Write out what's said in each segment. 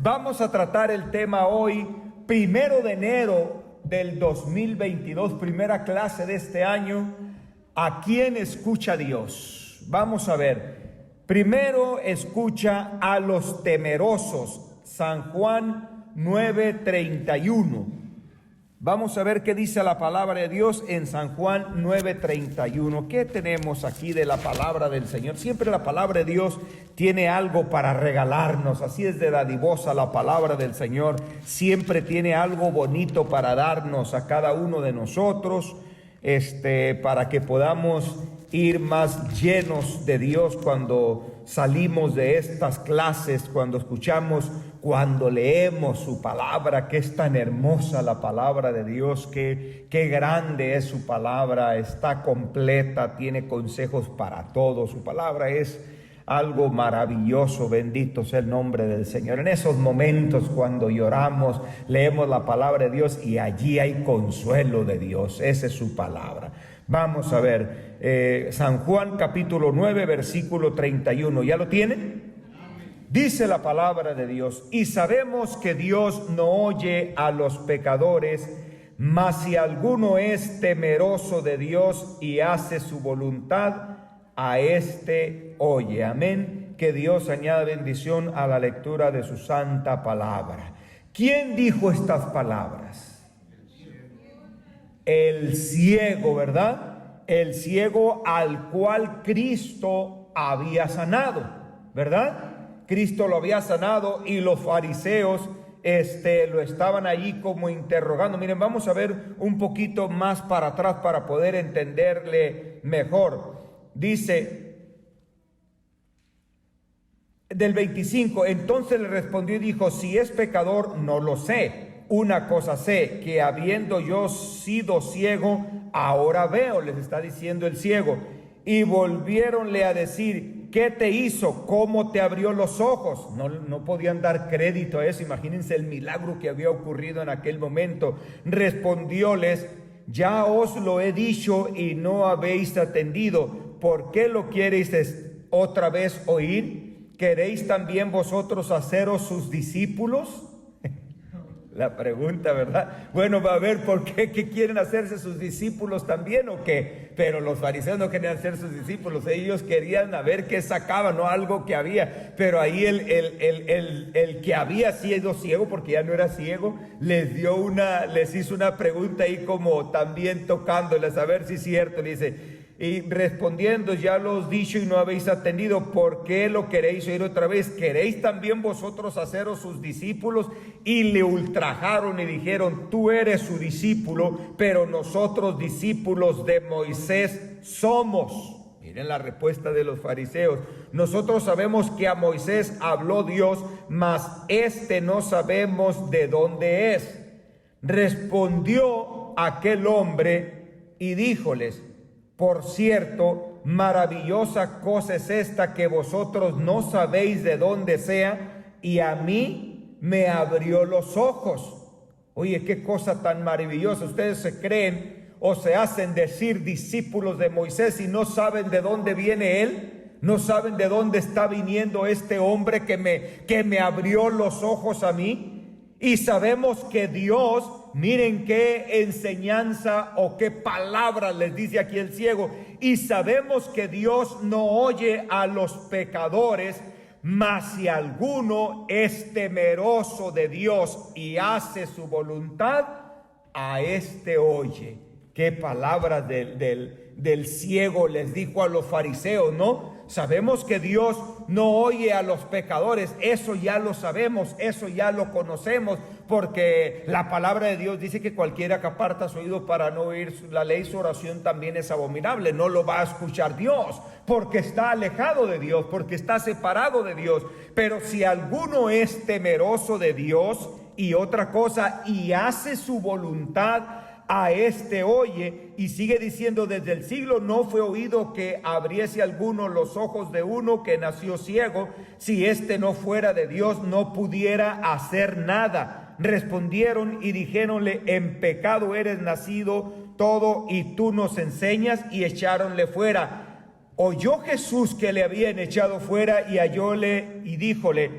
Vamos a tratar el tema hoy, 1 de enero del 2022, primera clase de este año. ¿A quién escucha Dios? Vamos a ver. Primero escucha a los temerosos. San Juan 9:31. Vamos a ver qué dice la palabra de Dios en San Juan 9:31. ¿Qué tenemos aquí de la palabra del Señor? Siempre la palabra de Dios tiene algo para regalarnos. Así es de dadivosa la palabra del Señor. Siempre tiene algo bonito para darnos a cada uno de nosotros, para que podamos ir más llenos de Dios cuando salimos de estas clases, cuando escuchamos, cuando leemos su palabra, que es tan hermosa la palabra de Dios, qué grande es su palabra, está completa, tiene consejos para todos. Su palabra es algo maravilloso, bendito sea el nombre del Señor. En esos momentos cuando lloramos, leemos la palabra de Dios y allí hay consuelo de Dios. Esa es su palabra. Vamos a ver, San Juan capítulo 9, versículo 31. ¿Ya lo tienen? Dice la palabra de Dios: y sabemos que Dios no oye a los pecadores, mas si alguno es temeroso de Dios y hace su voluntad, a éste oye. Amén. Que Dios añada bendición a la lectura de su santa palabra. ¿Quién dijo estas palabras? El ciego, ¿verdad? El ciego al cual Cristo había sanado, ¿verdad? Cristo lo había sanado y los fariseos lo estaban allí como interrogando. Miren, vamos a ver un poquito más para atrás para poder entenderle mejor. Dice del 25, entonces le respondió y dijo: si es pecador, no lo sé. Una cosa sé, que habiendo yo sido ciego, ahora veo, les está diciendo el ciego. Y volviéronle a decir: ¿qué te hizo? ¿Cómo te abrió los ojos? No podían dar crédito a eso. Imagínense el milagro que había ocurrido en aquel momento. Respondióles: ya os lo he dicho y no habéis atendido. ¿Por qué lo queréis otra vez oír? ¿Queréis también vosotros haceros sus discípulos? La pregunta, ¿verdad? Bueno, va a ver por qué, ¿qué quieren hacerse sus discípulos también o qué? Pero los fariseos no querían ser sus discípulos, ellos querían a ver qué sacaban, no algo que había. Pero ahí el que había sido ciego, porque ya no era ciego, les hizo una pregunta ahí como también tocándoles a ver si es cierto. Le dice: y respondiendo, ya lo os dicho y no habéis atendido, ¿por qué lo queréis oír otra vez? ¿Queréis también vosotros haceros sus discípulos? Y le ultrajaron y dijeron: tú eres su discípulo, pero nosotros discípulos de Moisés somos. Miren la respuesta de los fariseos: nosotros sabemos que a Moisés habló Dios, mas no sabemos de dónde es. Respondió aquel hombre y díjoles: por cierto, maravillosa cosa es esta, que vosotros no sabéis de dónde sea, y a mí me abrió los ojos. Oye, qué cosa tan maravillosa. Ustedes se creen o se hacen decir discípulos de Moisés y no saben de dónde viene él. No saben de dónde está viniendo este hombre que me abrió los ojos a mí. Y sabemos que Dios, miren qué enseñanza o qué palabras les dice aquí el ciego. Y sabemos que Dios no oye a los pecadores, mas si alguno es temeroso de Dios y hace su voluntad, a este oye. Qué palabras del ciego les dijo a los fariseos, ¿no? Sabemos que Dios no oye a los pecadores, eso ya lo sabemos, eso ya lo conocemos, porque la palabra de Dios dice que cualquiera que aparta su oído para no oír la ley, su oración también es abominable. No lo va a escuchar Dios, porque está alejado de Dios, porque está separado de Dios. Pero si alguno es temeroso de Dios y otra cosa, y hace su voluntad, a este oye. Y sigue diciendo: desde el siglo no fue oído que abriese alguno los ojos de uno que nació ciego. Si este no fuera de Dios, no pudiera hacer nada. Respondieron y dijéronle: en pecado eres nacido todo y tú nos enseñas. Y echáronle fuera. Oyó Jesús que le habían echado fuera y hallóle y díjole: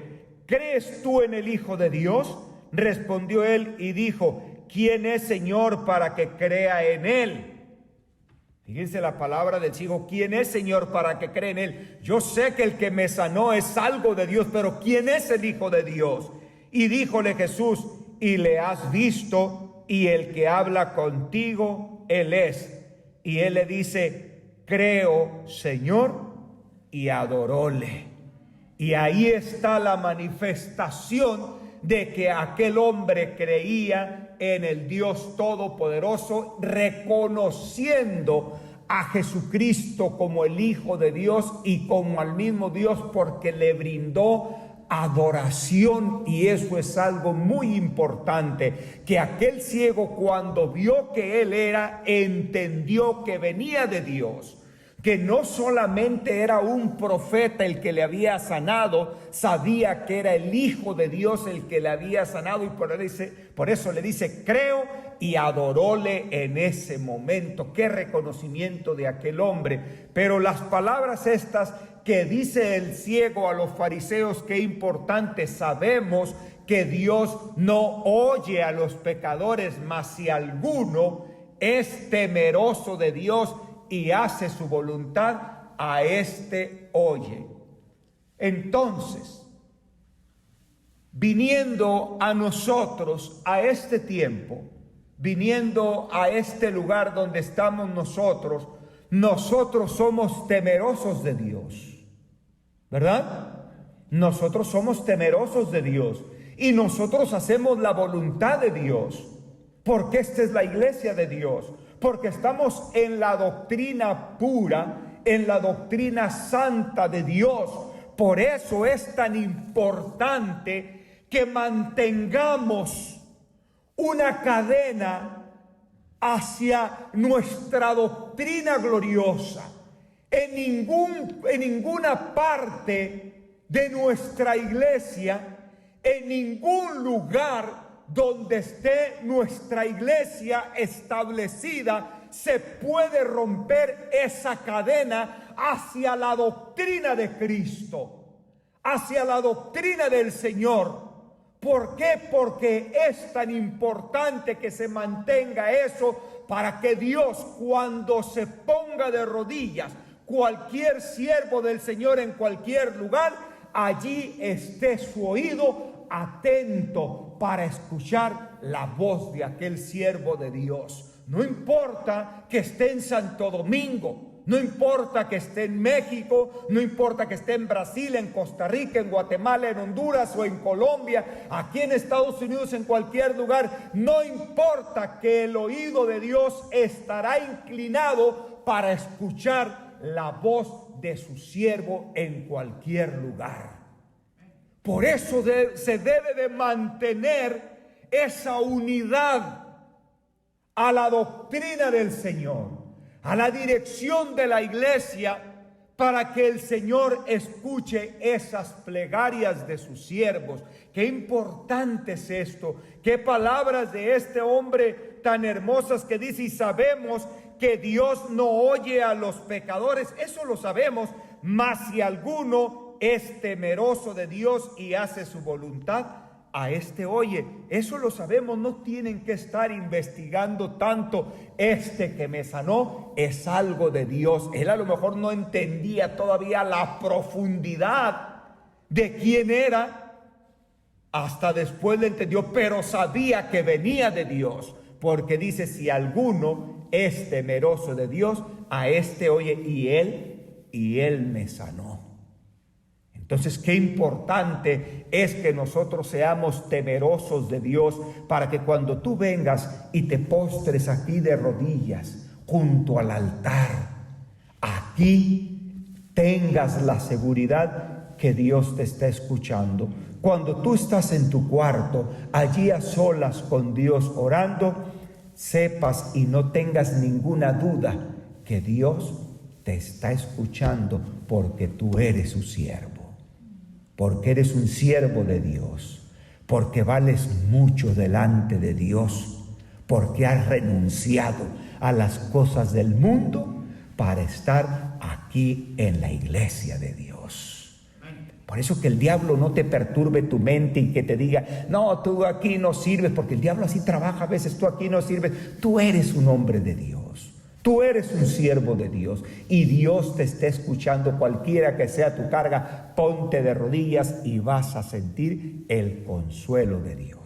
¿crees tú en el Hijo de Dios? Respondió él y dijo, ¿quién es, Señor, para que crea en él? Fíjense la palabra del ciego, ¿quién es, Señor, para que crea en él? Yo sé que el que me sanó es algo de Dios, pero ¿quién es el Hijo de Dios? Y díjole Jesús, y le has visto, y el que habla contigo, él es. Y él le dice, creo, Señor, y adoróle. Y ahí está la manifestación de que aquel hombre creía en el Dios Todopoderoso, reconociendo a Jesucristo como el Hijo de Dios y como al mismo Dios, porque le brindó adoración. Y eso es algo muy importante, que aquel ciego, cuando vio que él entendió que venía de Dios, que no solamente era un profeta el que le había sanado, sabía que era el Hijo de Dios el que le había sanado, y por eso le dice, creo, y adoróle en ese momento. Qué reconocimiento de aquel hombre. Pero las palabras estas que dice el ciego a los fariseos, qué importante. Sabemos que Dios no oye a los pecadores, mas si alguno es temeroso de Dios y hace su voluntad, a este oye. Entonces, viniendo a nosotros a este tiempo, viniendo a este lugar donde estamos nosotros somos temerosos de Dios, ¿verdad? Nosotros somos temerosos de Dios y nosotros hacemos la voluntad de Dios, porque esta es la iglesia de Dios, porque estamos en la doctrina pura, en la doctrina santa de Dios. Por eso es tan importante que mantengamos una cadena hacia nuestra doctrina gloriosa. En ninguna parte de nuestra iglesia, en ningún lugar donde esté nuestra iglesia establecida, se puede romper esa cadena hacia la doctrina de Cristo, hacia la doctrina del Señor. ¿Por qué? Porque es tan importante que se mantenga eso, para que Dios, cuando se ponga de rodillas, cualquier siervo del Señor en cualquier lugar, allí esté su oído atento para escuchar la voz de aquel siervo de Dios. No importa que esté en Santo Domingo, no importa que esté en México, no importa que esté en Brasil, en Costa Rica, en Guatemala, en Honduras o en Colombia, aquí en Estados Unidos, en cualquier lugar, no importa, que el oído de Dios estará inclinado para escuchar la voz de su siervo en cualquier lugar. Por eso se debe de mantener esa unidad a la doctrina del Señor, a la dirección de la iglesia, para que el Señor escuche esas plegarias de sus siervos. Qué importante es esto. Qué palabras de este hombre tan hermosas que dice, y sabemos que Dios no oye a los pecadores. Eso lo sabemos, mas si alguno es temeroso de Dios y hace su voluntad, a este oye. Eso lo sabemos, no tienen que estar investigando tanto. Este que me sanó es algo de Dios. Él a lo mejor no entendía todavía la profundidad de quién era, hasta después le entendió, pero sabía que venía de Dios, porque dice, si alguno es temeroso de Dios, a este oye, y él me sanó. Entonces, qué importante es que nosotros seamos temerosos de Dios, para que cuando tú vengas y te postres aquí de rodillas junto al altar, aquí tengas la seguridad que Dios te está escuchando. Cuando tú estás en tu cuarto, allí a solas con Dios orando, sepas y no tengas ninguna duda que Dios te está escuchando, porque tú eres su siervo. Porque eres un siervo de Dios, porque vales mucho delante de Dios, porque has renunciado a las cosas del mundo para estar aquí en la iglesia de Dios. Por eso que el diablo no te perturbe tu mente y que te diga, no, tú aquí no sirves, porque el diablo así trabaja a veces, tú aquí no sirves. Tú eres un hombre de Dios, tú eres un siervo de Dios y Dios te está escuchando. Cualquiera que sea tu carga, ponte de rodillas y vas a sentir el consuelo de Dios.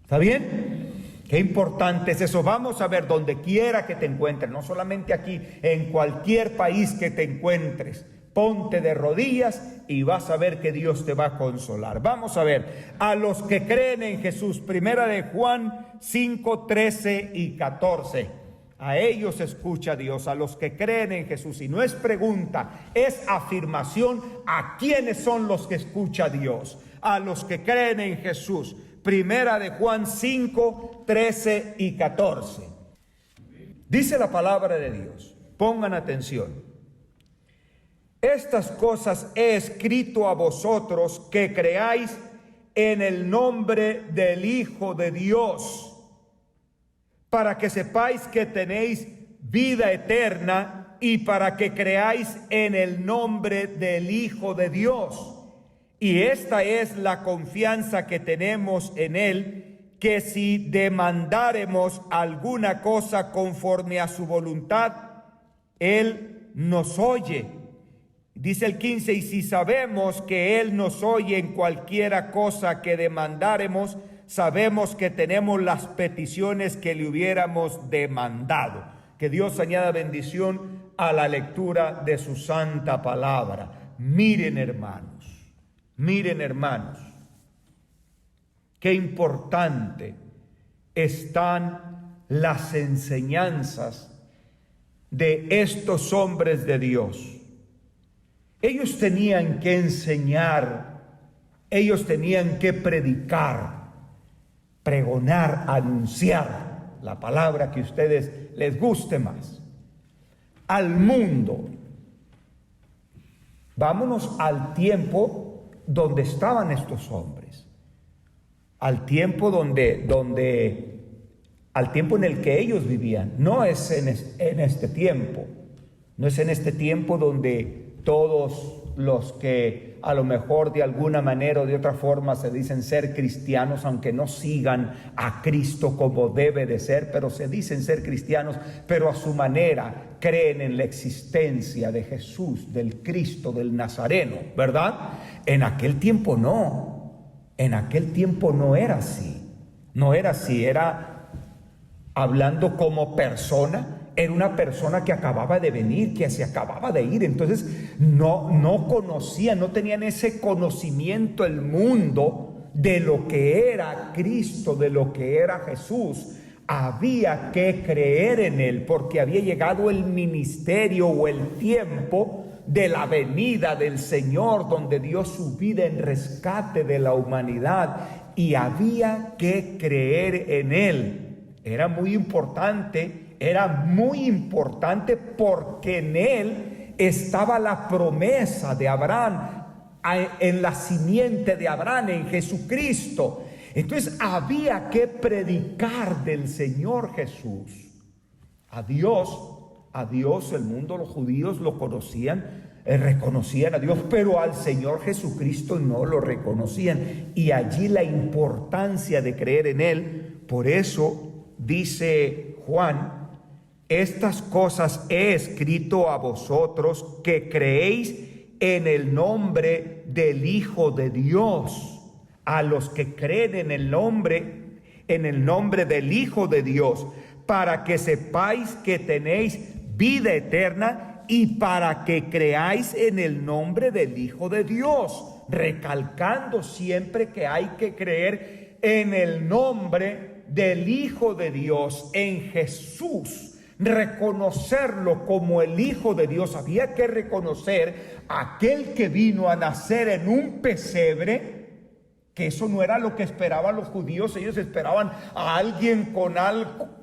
¿Está bien? Qué importante es eso. Vamos a ver, donde quiera que te encuentres, no solamente aquí, en cualquier país que te encuentres, ponte de rodillas y vas a ver que Dios te va a consolar. Vamos a ver, a los que creen en Jesús, primera de Juan 5, 13 y 14. A ellos escucha Dios, a los que creen en Jesús. Y no es pregunta, es afirmación. ¿A quiénes son los que escucha Dios? A los que creen en Jesús. Primera de Juan 5, 13 y 14. Dice la palabra de Dios. Pongan atención. Estas cosas he escrito a vosotros que creáis en el nombre del Hijo de Dios, para que sepáis que tenéis vida eterna y para que creáis en el nombre del Hijo de Dios. Y esta es la confianza que tenemos en Él, que si demandáremos alguna cosa conforme a su voluntad, Él nos oye. Dice el 15, y si sabemos que Él nos oye en cualquiera cosa que demandáremos, sabemos que tenemos las peticiones que le hubiéramos demandado. Que Dios añada bendición a la lectura de su santa palabra. Miren hermanos, qué importante están las enseñanzas de estos hombres de Dios. Ellos tenían que enseñar, ellos tenían que predicar, pregonar, anunciar la palabra que a ustedes les guste más, al mundo. Vámonos al tiempo donde estaban estos hombres, al tiempo al tiempo en el que ellos vivían. No es en este tiempo, no es en este tiempo donde todos los que a lo mejor de alguna manera o de otra forma se dicen ser cristianos, aunque no sigan a Cristo como debe de ser, pero se dicen ser cristianos, pero a su manera creen en la existencia de Jesús, del Cristo, del Nazareno, ¿verdad? En aquel tiempo no, en aquel tiempo no era así, era hablando como persona. Era una persona que acababa de venir, que se acababa de ir. Entonces no conocían, no tenían ese conocimiento el mundo de lo que era Cristo, de lo que era Jesús. Había que creer en Él porque había llegado el ministerio o el tiempo de la venida del Señor, donde dio su vida en rescate de la humanidad, y había que creer en Él. Era muy importante porque en Él estaba la promesa de Abraham, en la simiente de Abraham, en Jesucristo. Entonces había que predicar del Señor Jesús. A Dios, el mundo, los judíos lo conocían, reconocían a Dios, pero al Señor Jesucristo no lo reconocían. Y allí la importancia de creer en Él. Por eso dice Juan: estas cosas he escrito a vosotros que creéis en el nombre del Hijo de Dios. A los que creen en el nombre del Hijo de Dios, para que sepáis que tenéis vida eterna y para que creáis en el nombre del Hijo de Dios. Recalcando siempre que hay que creer en el nombre del Hijo de Dios, en Jesús. Reconocerlo como el Hijo de Dios. Había que reconocer a aquel que vino a nacer en un pesebre, que eso no era lo que esperaban los judíos. Ellos esperaban a alguien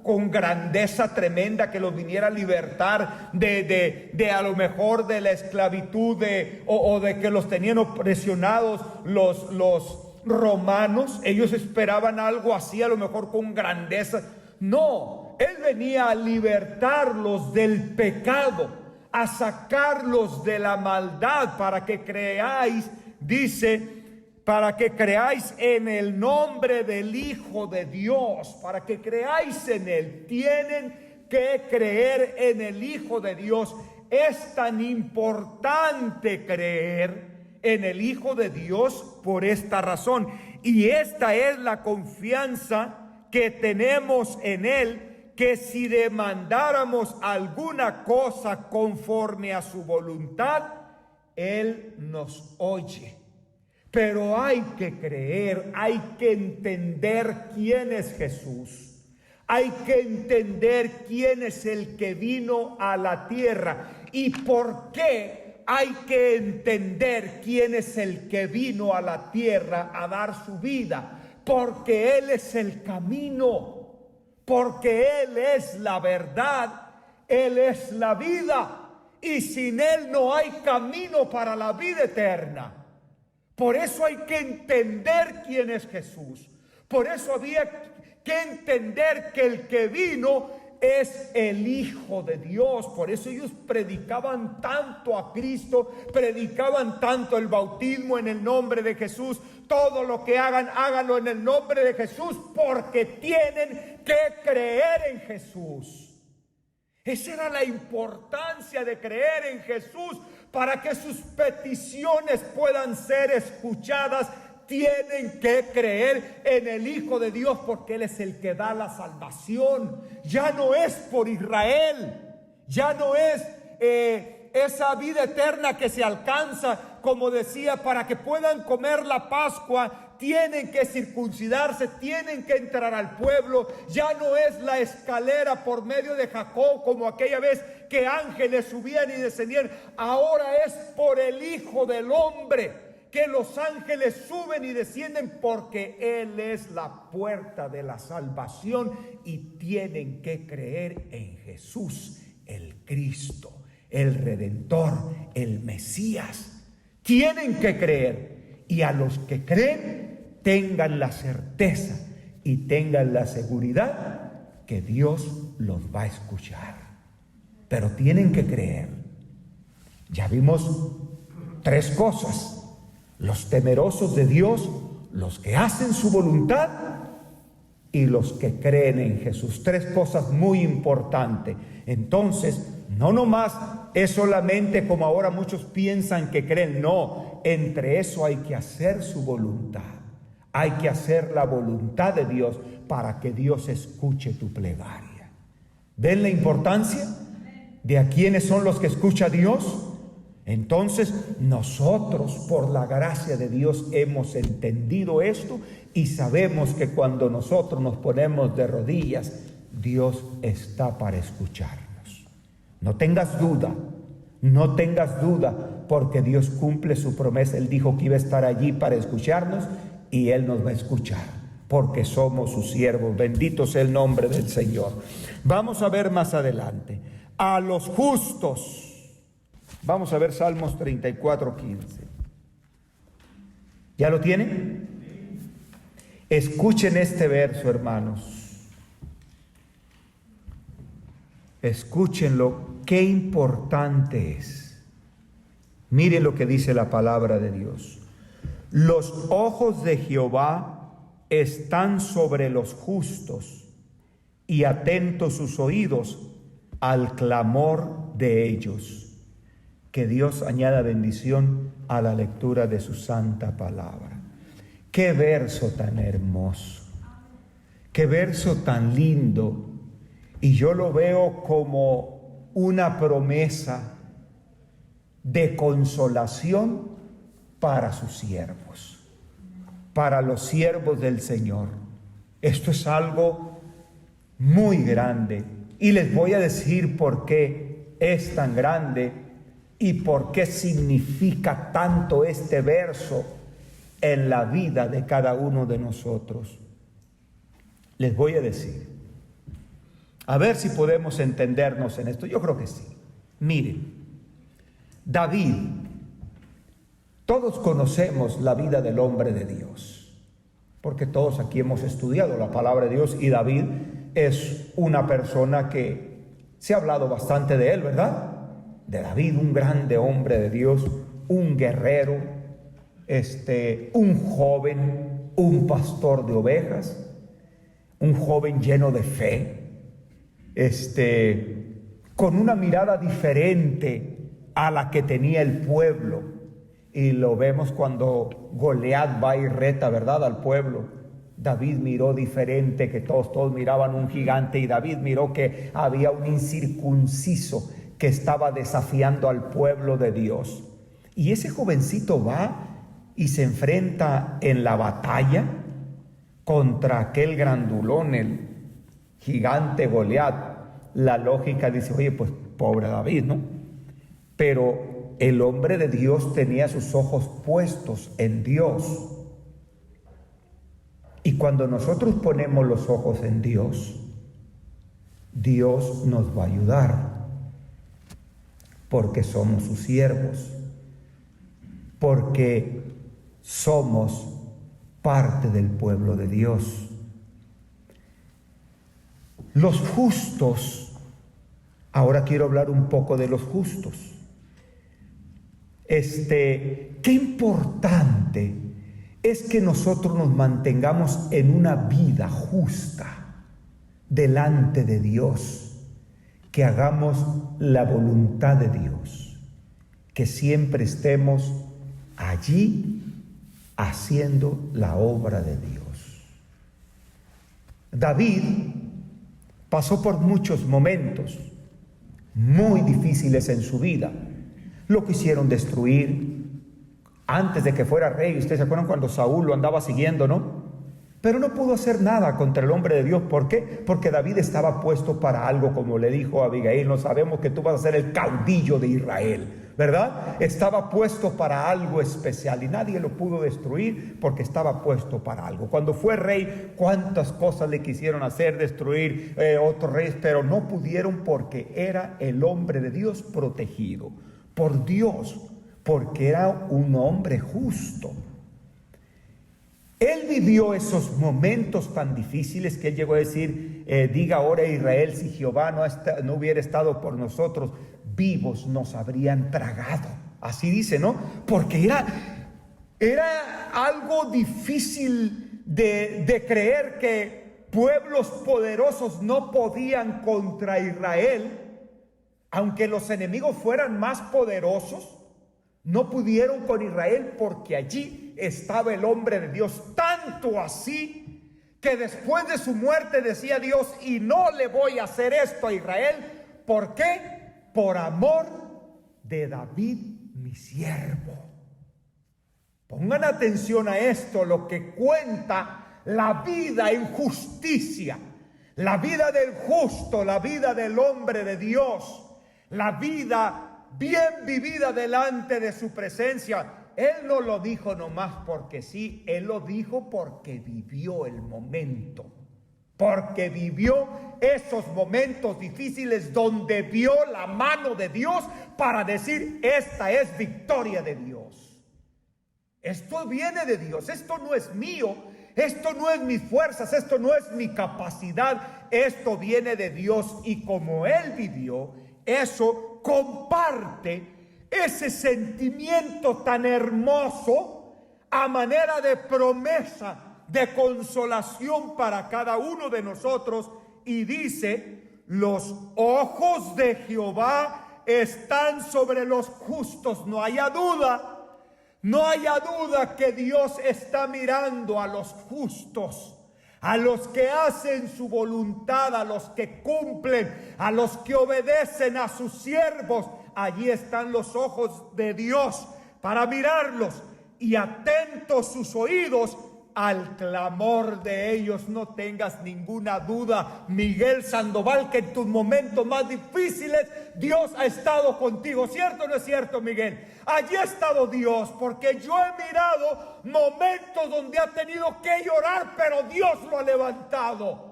con grandeza tremenda que los viniera a libertar de a lo mejor de la esclavitud o de que los tenían opresionados los romanos. Ellos esperaban algo así, a lo mejor con grandeza. No, Él venía a libertarlos del pecado, a sacarlos de la maldad, para que creáis dice, para que creáis en el nombre del Hijo de Dios, para que creáis en Él, tienen que creer en el Hijo de Dios. Es tan importante creer en el Hijo de Dios por esta razón. Y esta es la confianza que tenemos en Él, que si demandáramos alguna cosa conforme a su voluntad, Él nos oye. Pero hay que creer, hay que entender quién es Jesús. Hay que entender quién es el que vino a la tierra. ¿Y por qué hay que entender quién es el que vino a la tierra a dar su vida? Porque Él es el camino, porque Él es la verdad, Él es la vida. Y sin Él no hay camino para la vida eterna. Por eso hay que entender quién es Jesús. Por eso había que entender que el que vino es el Hijo de Dios. Por eso ellos predicaban tanto a Cristo, predicaban tanto el bautismo en el nombre de Jesús. Todo lo que hagan, háganlo en el nombre de Jesús, porque tienen que creer en Jesús. Esa era la importancia de creer en Jesús, para que sus peticiones puedan ser escuchadas. Tienen que creer en el Hijo de Dios, porque Él es el que da la salvación. Ya no es por Israel, ya no es esa vida eterna que se alcanza, como decía, para que puedan comer la Pascua. Tienen que circuncidarse, tienen que entrar al pueblo. Ya no es la escalera por medio de Jacob, como aquella vez que ángeles subían y descendían. Ahora es por el Hijo del Hombre que los ángeles suben y descienden, porque Él es la puerta de la salvación. Y tienen que creer en Jesús, el Cristo, el Redentor, el Mesías. Tienen que creer. Y a los que creen, tengan la certeza y tengan la seguridad que Dios los va a escuchar. Pero tienen que creer. Ya vimos 3 cosas: los temerosos de Dios, los que hacen su voluntad y los que creen en Jesús. 3 cosas muy importantes. Entonces, no nomás es solamente como ahora muchos piensan que creen. No, entre eso hay que hacer su voluntad. Hay que hacer la voluntad de Dios para que Dios escuche tu plegaria. ¿Ven la importancia de a quiénes son los que escucha Dios? Entonces, nosotros, por la gracia de Dios, hemos entendido esto y sabemos que cuando nosotros nos ponemos de rodillas, Dios está para escucharnos. No tengas duda, no tengas duda, porque Dios cumple su promesa. Él dijo que iba a estar allí para escucharnos, y Él nos va a escuchar, porque somos sus siervos. Bendito sea el nombre del Señor. Vamos a ver más adelante. A los justos. Vamos a ver Salmos 34:15. ¿Ya lo tienen? Escuchen este verso, hermanos. Escúchenlo, qué importante es. Miren lo que dice la palabra de Dios. Los ojos de Jehová están sobre los justos, y atentos sus oídos al clamor de ellos. Que Dios añada bendición a la lectura de su santa palabra. Qué verso tan hermoso, qué verso tan lindo. Y yo lo veo como una promesa de consolación para sus siervos, para los siervos del Señor. Esto es algo muy grande, y les voy a decir por qué es tan grande y por qué significa tanto este verso en la vida de cada uno de nosotros. Les voy a decir, a ver si podemos entendernos en esto. Yo creo que sí. Miren, David, todos conocemos la vida del hombre de Dios, porque todos aquí hemos estudiado la palabra de Dios, y David es una persona que se ha hablado bastante de él, ¿verdad? De David, un grande hombre de Dios, un guerrero, un joven, un pastor de ovejas, un joven lleno de fe, con una mirada diferente a la que tenía el pueblo. Y lo vemos cuando Goliat va y reta, ¿verdad?, al pueblo. David miró diferente, que todos miraban un gigante, y David miró que había un incircunciso que estaba desafiando al pueblo de Dios. Y ese jovencito va y se enfrenta en la batalla contra aquel grandulón, el gigante Goliat. La lógica dice, oye, pues pobre David, ¿no? Pero el hombre de Dios tenía sus ojos puestos en Dios. Y cuando nosotros ponemos los ojos en Dios, Dios nos va a ayudar, porque somos sus siervos, porque somos parte del pueblo de Dios. Los justos, ahora quiero hablar un poco de los justos. Qué importante es que nosotros nos mantengamos en una vida justa delante de Dios, que hagamos la voluntad de Dios, que siempre estemos allí haciendo la obra de Dios. David pasó por muchos momentos muy difíciles en su vida. Lo quisieron destruir antes de que fuera rey. Ustedes se acuerdan cuando Saúl lo andaba siguiendo, ¿no? Pero no pudo hacer nada contra el hombre de Dios. ¿Por qué? Porque David estaba puesto para algo, como le dijo a Abigail: no sabemos que tú vas a ser el caudillo de Israel, ¿verdad? Estaba puesto para algo especial y nadie lo pudo destruir porque estaba puesto para algo. Cuando fue rey, cuántas cosas le quisieron hacer, destruir otros reyes, pero no pudieron, porque era el hombre de Dios protegido por Dios, porque era un hombre justo. Él vivió esos momentos tan difíciles que él llegó a decir, diga ahora Israel, si Jehová no hubiera estado por nosotros, vivos nos habrían tragado. Así dice, ¿no? Porque era algo difícil de creer que pueblos poderosos no podían contra Israel. Aunque los enemigos fueran más poderosos, no pudieron con Israel, porque allí estaba el hombre de Dios. Tanto así que después de su muerte decía Dios: y no le voy a hacer esto a Israel. ¿Por qué? Por amor de David, mi siervo. Pongan atención a esto, lo que cuenta la vida en justicia, la vida del justo, la vida del hombre de Dios, la vida bien vivida delante de su presencia. Él no lo dijo nomás porque sí, él lo dijo porque vivió el momento, porque vivió esos momentos difíciles donde vio la mano de Dios para decir: esta es victoria de Dios. Esto viene de Dios, esto no es mío, esto no es mis fuerzas, esto no es mi capacidad, esto viene de Dios. Y como él vivió eso, comparte ese sentimiento tan hermoso a manera de promesa, de consolación para cada uno de nosotros. Y dice: los ojos de Jehová están sobre los justos. No haya duda que Dios está mirando a los justos, a los que hacen su voluntad, a los que cumplen, a los que obedecen a sus siervos. Allí están los ojos de Dios para mirarlos, y atentos sus oídos al clamor de ellos. No tengas ninguna duda, Miguel Sandoval, que en tus momentos más difíciles Dios ha estado contigo. ¿Cierto o no es cierto, Miguel? Allí ha estado Dios, porque yo he mirado momentos donde ha tenido que llorar, pero Dios lo ha levantado.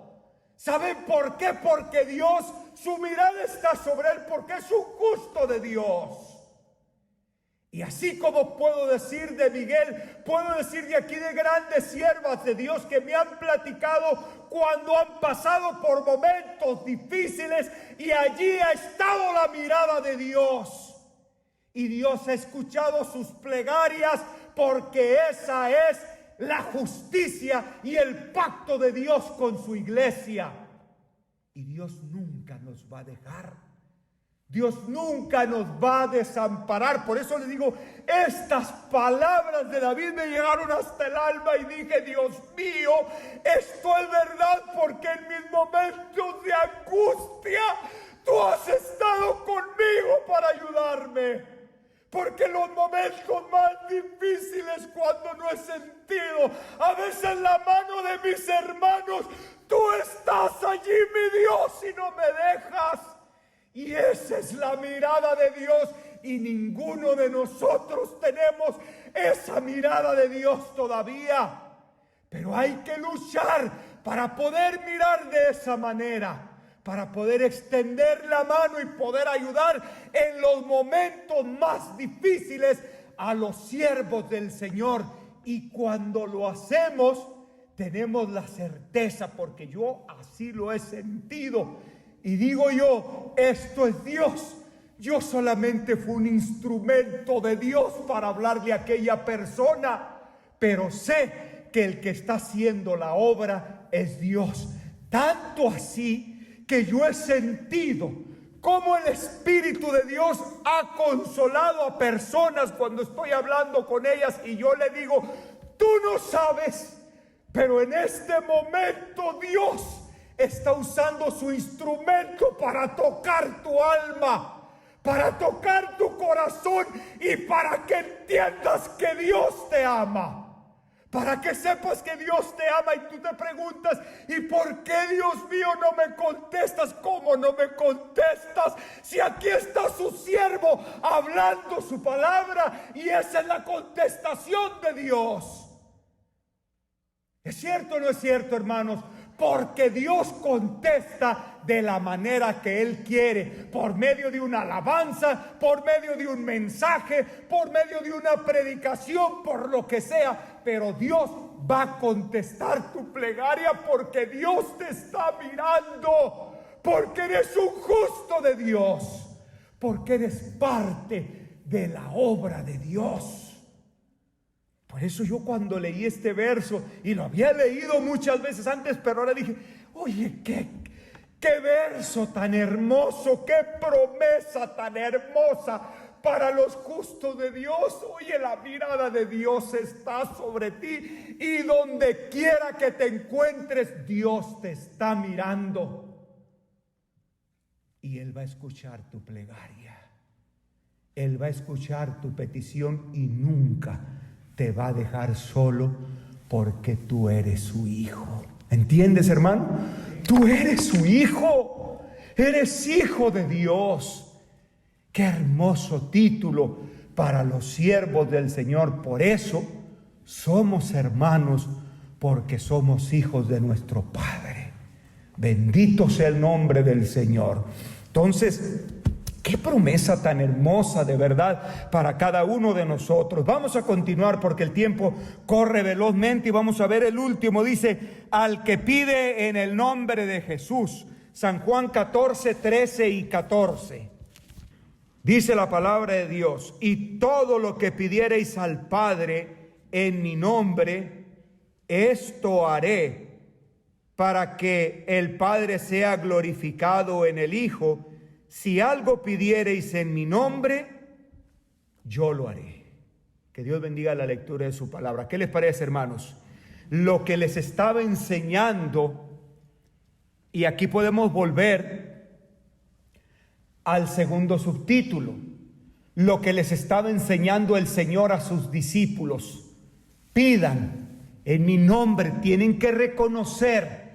¿Saben por qué? Porque Dios, su mirada está sobre él, porque es un justo de Dios. Y así como puedo decir de Miguel, puedo decir de aquí de grandes siervas de Dios que me han platicado cuando han pasado por momentos difíciles, y allí ha estado la mirada de Dios. Y Dios ha escuchado sus plegarias, porque esa es la justicia y el pacto de Dios con su iglesia. Y Dios nunca nos va a dejar. Dios nunca nos va a desamparar. Por eso le digo, estas palabras de David me llegaron hasta el alma y dije, Dios mío, esto es verdad, porque en mis momentos de angustia tú has estado conmigo para ayudarme. Porque en los momentos más difíciles, cuando no he sentido a veces la mano de mis hermanos, tú estás allí, mi Dios, y no me dejas. Y esa es la mirada de Dios, y ninguno de nosotros tenemos esa mirada de Dios todavía. Pero hay que luchar para poder mirar de esa manera, para poder extender la mano y poder ayudar en los momentos más difíciles a los siervos del Señor. Y cuando lo hacemos, tenemos la certeza, porque yo así lo he sentido. Y digo yo, esto es Dios. Yo solamente fui un instrumento de Dios para hablarle a aquella persona, pero sé que el que está haciendo la obra es Dios. Tanto así que yo he sentido cómo el Espíritu de Dios ha consolado a personas cuando estoy hablando con ellas, y yo le digo, tú no sabes, pero en este momento Dios está usando su instrumento para tocar tu alma, para tocar tu corazón, y para que entiendas que Dios te ama. Para que sepas que Dios te ama. Y tú te preguntas, ¿y por qué, Dios mío, no me contestas? ¿Cómo no me contestas? Si aquí está su siervo hablando su palabra, y esa es la contestación de Dios. ¿Es cierto o no es cierto, hermanos? Porque Dios contesta de la manera que Él quiere, por medio de una alabanza, por medio de un mensaje, por medio de una predicación, por lo que sea. Pero Dios va a contestar tu plegaria, porque Dios te está mirando, porque eres un justo de Dios, porque eres parte de la obra de Dios. Por eso yo, cuando leí este verso, y lo había leído muchas veces antes, pero ahora dije, oye, qué verso tan hermoso, qué promesa tan hermosa para los justos de Dios. Oye, la mirada de Dios está sobre ti, y donde quiera que te encuentres, Dios te está mirando, y Él va a escuchar tu plegaria, Él va a escuchar tu petición, y nunca te va a dejar solo, porque tú eres su hijo. ¿Entiendes, hermano? Tú eres su hijo, eres hijo de Dios. Qué hermoso título para los siervos del Señor. Por eso somos hermanos, porque somos hijos de nuestro Padre. Bendito sea el nombre del Señor. Entonces, qué promesa tan hermosa, de verdad, para cada uno de nosotros. Vamos a continuar, porque el tiempo corre velozmente, y vamos a ver el último. Dice, al que pide en el nombre de Jesús. San Juan 14, 13 y 14. Dice la palabra de Dios: y todo lo que pidiereis al Padre en mi nombre, esto haré, para que el Padre sea glorificado en el Hijo. Si algo pidiereis en mi nombre, yo lo haré. Que Dios bendiga la lectura de su palabra. ¿Qué les parece, hermanos? Lo que les estaba enseñando, y aquí podemos volver al segundo subtítulo, lo que les estaba enseñando el Señor a sus discípulos. Pidan en mi nombre. Tienen que reconocer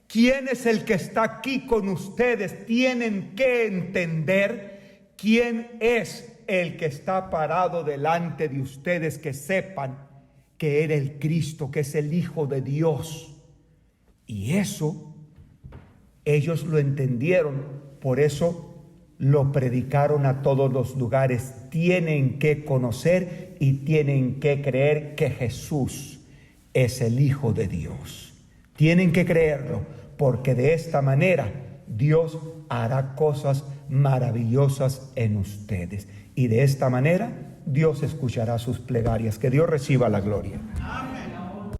quién es el que está aquí con ustedes. Tienen que entender quién es el que está parado delante de ustedes, que sepan que era el Cristo, que es el Hijo de Dios. Y eso ellos lo entendieron, por eso lo predicaron a todos los lugares. Tienen que conocer y tienen que creer que Jesús es el Hijo de Dios. Tienen que creerlo, porque de esta manera Dios hará cosas maravillosas en ustedes. Y de esta manera Dios escuchará sus plegarias. Que Dios reciba la gloria. Amén.